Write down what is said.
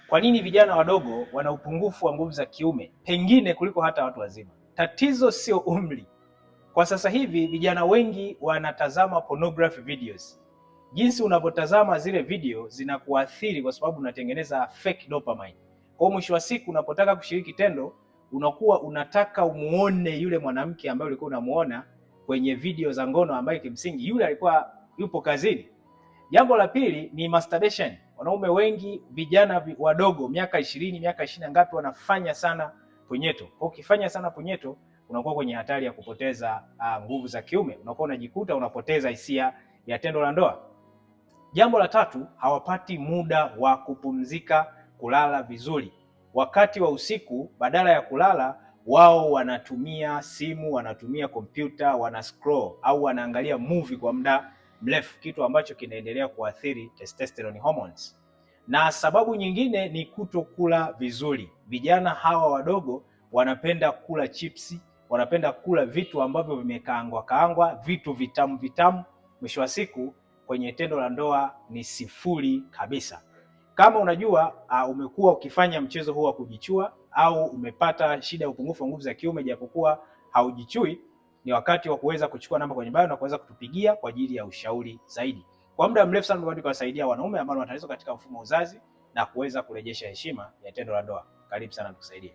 Kwa nini vijana wadogo wana upungufu wa nguvu za kiume pengine kuliko hata watu wazima? Tatizo sio umri. Kwa sasa hivi vijana wengi wanatazama pornography videos. Jinsi unavyotazama zile video zinakuathiri kwa sababu unatengeneza fake dopamine. Kwa hiyo mwisho wa siku unapotaka kushiriki tendo unakuwa unataka umuone yule mwanamke ambaye ulikuwa unamuona kwenye video za ngono ambaye kimsingi yule alikuwa yupo kazini. Jambo la pili ni masturbation. Wanaume wengi vijana wadogo miaka 20, miaka 20 ngapi wanafanya sana punyeto. Kwa ukifanya sana punyeto unakuwa kwenye hatari ya kupoteza nguvu za kiume. Unakuwa unajikuta unapoteza hisia ya tendo la ndoa. Jambo la tatu, hawapati muda wa kupumzika, kulala vizuri. Wakati wa usiku badala ya kulala wao wanatumia simu, wanatumia kompyuta, wana scroll au wanaangalia movie kwa muda mrefu, kitu ambacho kinaendelea kuathiri testosterone hormones. Na sababu nyingine ni kutokula vizuri. Vijana hawa wadogo wanapenda kula chipsi, wanapenda kula vitu ambavyo vimekaangwa, vitu vitamu. Mwisho wa siku kwenye tendo la ndoa ni sifuri kabisa. Kama unajua umekuwa ukifanya mchezo huu wa kujichua au umepata shida ya upungufu wa nguvu za kiume japokuwa haujichui, ni wakati wa kuweza kuchukua namba kwenye bio na kuweza kutupigia kwa ajili ya ushauri zaidi. Kwa muda mrefu sana tumekuwa tukiwasaidia wanaume ambao wanatatizo katika mfumo wa uzazi na kuweza kurejesha heshima ya tendo la ndoa. Karibu sana tukusaidie.